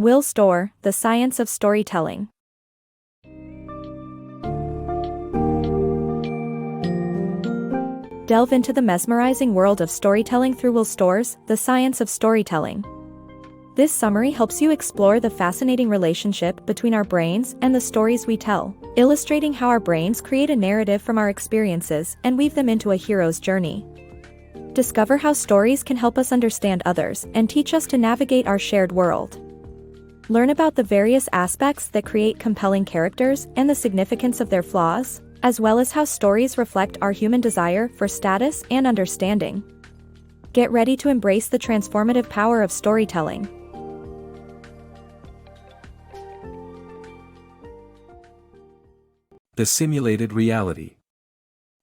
Will Storr, The Science of Storytelling. Delve into the mesmerizing world of storytelling through Will Storr's The Science of Storytelling. This summary helps you explore the fascinating relationship between our brains and the stories we tell, illustrating how our brains create a narrative from our experiences and weave them into a hero's journey. Discover how stories can help us understand others and teach us to navigate our shared world. Learn about the various aspects that create compelling characters and the significance of their flaws, as well as how stories reflect our human desire for status and understanding. Get ready to embrace the transformative power of storytelling. The simulated reality.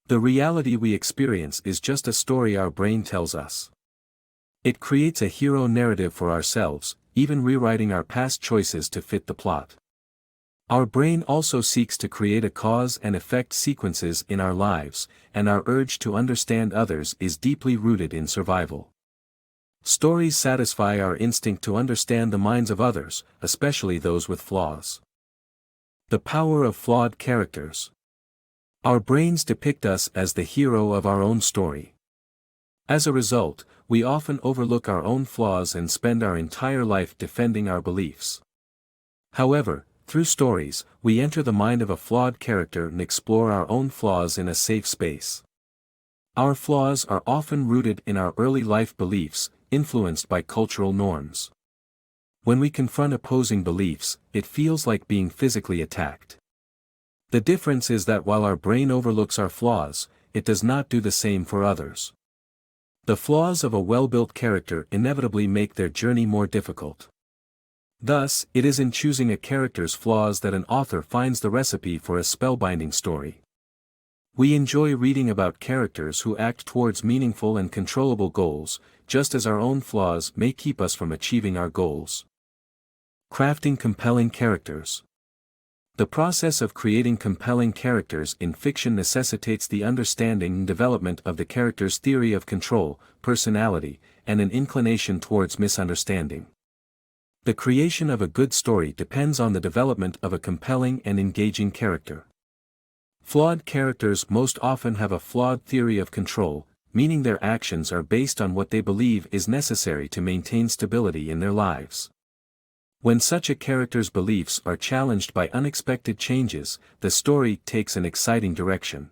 The reality we experience is just a story our brain tells us. It creates a hero narrative for ourselves, even rewriting our past choices to fit the plot. Our brain also seeks to create a cause and effect sequences in our lives, and our urge to understand others is deeply rooted in survival. Stories satisfy our instinct to understand the minds of others, especially those with flaws. The power of flawed characters. Our brains depict us as the hero of our own story. As a result, we often overlook our own flaws and spend our entire life defending our beliefs. However, through stories, we enter the mind of a flawed character and explore our own flaws in a safe space. Our flaws are often rooted in our early life beliefs, influenced by cultural norms. When we confront opposing beliefs, it feels like being physically attacked. The difference is that while our brain overlooks our flaws, it does not do the same for others. The flaws of a well-built character inevitably make their journey more difficult. Thus, it is in choosing a character's flaws that an author finds the recipe for a spellbinding story. We enjoy reading about characters who act towards meaningful and controllable goals, just as our own flaws may keep us from achieving our goals. Crafting compelling characters. The process of creating compelling characters in fiction necessitates the understanding and development of the character's theory of control, personality, and an inclination towards misunderstanding. The creation of a good story depends on the development of a compelling and engaging character. Flawed characters most often have a flawed theory of control, meaning their actions are based on what they believe is necessary to maintain stability in their lives. When such a character's beliefs are challenged by unexpected changes, the story takes an exciting direction.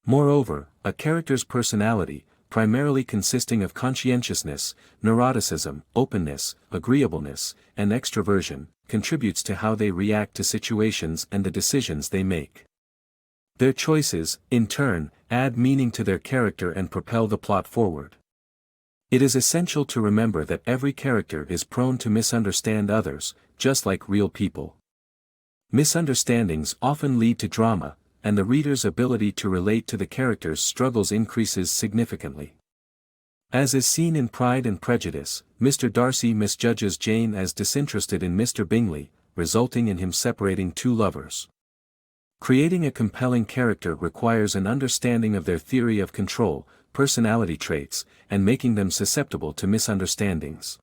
Moreover, a character's personality, primarily consisting of conscientiousness, neuroticism, openness, agreeableness, and extroversion, contributes to how they react to situations and the decisions they make. Their choices, in turn, add meaning to their character and propel the plot forward. It is essential to remember that every character is prone to misunderstand others, just like real people. Misunderstandings often lead to drama, and the reader's ability to relate to the character's struggles increases significantly. As is seen in Pride and Prejudice, Mr. Darcy misjudges Jane as disinterested in Mr. Bingley, resulting in him separating two lovers. Creating a compelling character requires an understanding of their theory of control, personality traits, and making them susceptible to misunderstandings.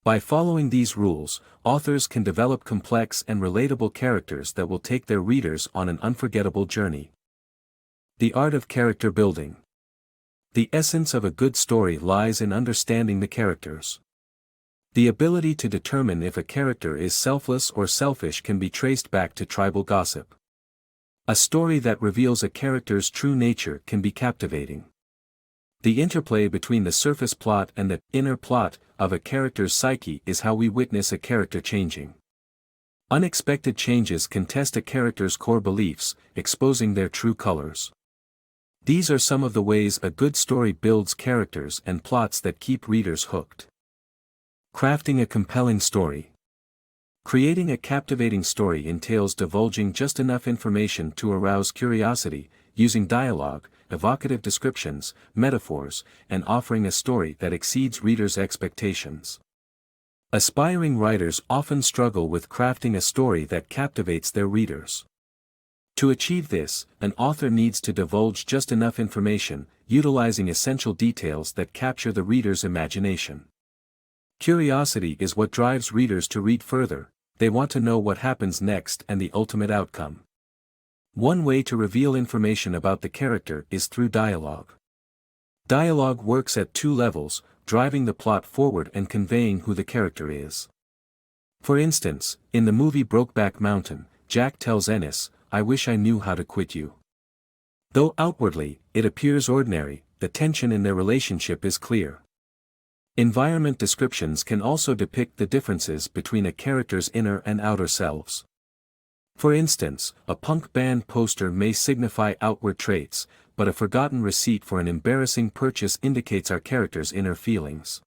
By following these rules, authors can develop complex and relatable characters that will take their readers on an unforgettable journey. The art of character building. The essence of a good story lies in understanding the characters. The ability to determine if a character is selfless or selfish can be traced back to tribal gossip. A story that reveals a character's true nature can be captivating. The interplay between the surface plot and the inner plot of a character's psyche is how we witness a character changing. Unexpected changes can test a character's core beliefs, exposing their true colors. These are some of the ways a good story builds characters and plots that keep readers hooked. Crafting a compelling story. Creating a captivating story entails divulging just enough information to arouse curiosity, using dialogue, evocative descriptions, metaphors, and offering a story that exceeds readers' expectations. Aspiring writers often struggle with crafting a story that captivates their readers. To achieve this, an author needs to divulge just enough information, utilizing essential details that capture the reader's imagination. Curiosity is what drives readers to read further. They want to know what happens next and the ultimate outcome. One way to reveal information about the character is through dialogue. Dialogue works at two levels, driving the plot forward and conveying who the character is. For instance, in the movie Brokeback Mountain, Jack tells Ennis, "I wish I knew how to quit you." Though outwardly, it appears ordinary, the tension in their relationship is clear. Environment descriptions can also depict the differences between a character's inner and outer selves. For instance, a punk band poster may signify outward traits, but a forgotten receipt for an embarrassing purchase indicates our character's inner feelings.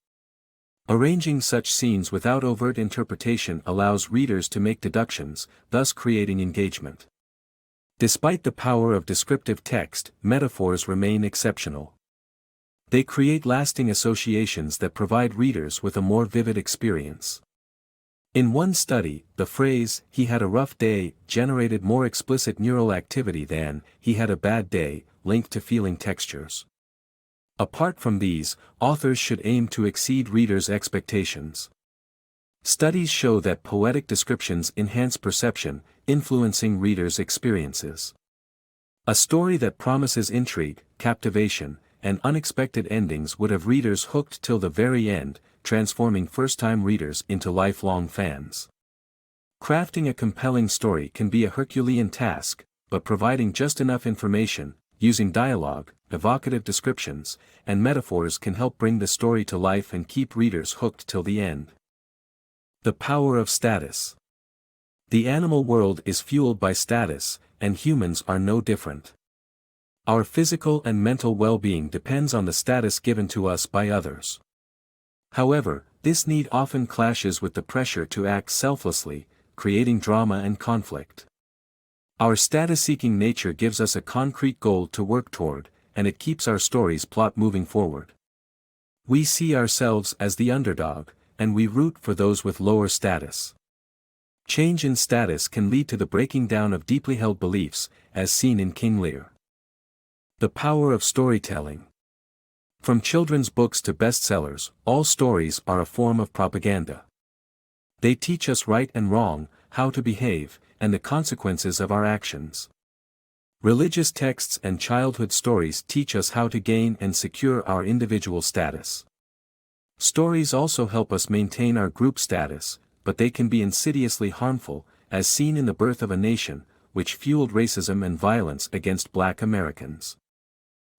Arranging such scenes without overt interpretation allows readers to make deductions, thus creating engagement. Despite the power of descriptive text, metaphors remain exceptional. They create lasting associations that provide readers with a more vivid experience. In one study, the phrase, "he had a rough day," generated more explicit neural activity than, "he had a bad day," linked to feeling textures. Apart from these, authors should aim to exceed readers' expectations. Studies show that poetic descriptions enhance perception, influencing readers' experiences. A story that promises intrigue, captivation, and unexpected endings would have readers hooked till the very end, transforming first-time readers into lifelong fans. Crafting a compelling story can be a Herculean task, but providing just enough information, using dialogue, evocative descriptions, and metaphors can help bring the story to life and keep readers hooked till the end. The power of status. The animal world is fueled by status, and humans are no different. Our physical and mental well-being depends on the status given to us by others. However, this need often clashes with the pressure to act selflessly, creating drama and conflict. Our status-seeking nature gives us a concrete goal to work toward, and it keeps our story's plot moving forward. We see ourselves as the underdog, and we root for those with lower status. Change in status can lead to the breaking down of deeply held beliefs, as seen in King Lear. The power of storytelling. From children's books to bestsellers, all stories are a form of propaganda. They teach us right and wrong, how to behave, and the consequences of our actions. Religious texts and childhood stories teach us how to gain and secure our individual status. Stories also help us maintain our group status, but they can be insidiously harmful, as seen in The Birth of a Nation, which fueled racism and violence against Black Americans.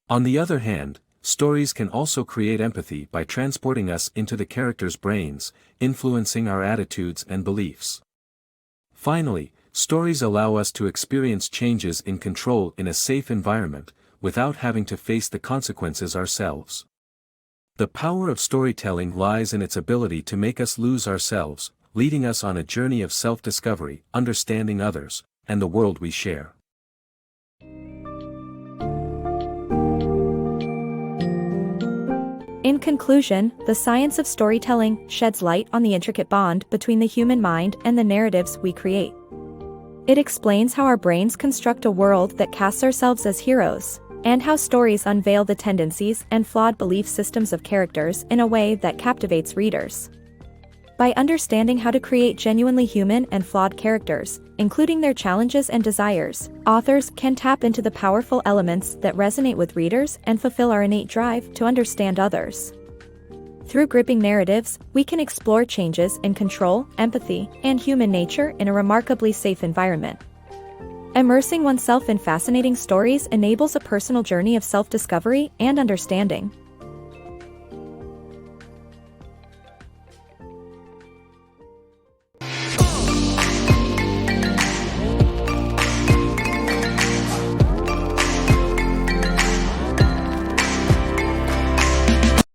On the other hand, stories can also create empathy by transporting us into the characters' brains, influencing our attitudes and beliefs. Finally, stories allow us to experience changes in control in a safe environment, without having to face the consequences ourselves. The power of storytelling lies in its ability to make us lose ourselves, leading us on a journey of self-discovery, understanding others, and the world we share. In conclusion, the science of storytelling sheds light on the intricate bond between the human mind and the narratives we create. It explains how our brains construct a world that casts ourselves as heroes, and how stories unveil the tendencies and flawed belief systems of characters in a way that captivates readers. By understanding how to create genuinely human and flawed characters, including their challenges and desires, authors can tap into the powerful elements that resonate with readers and fulfill our innate drive to understand others. Through gripping narratives, we can explore changes in control, empathy, and human nature in a remarkably safe environment. Immersing oneself in fascinating stories enables a personal journey of self-discovery and understanding.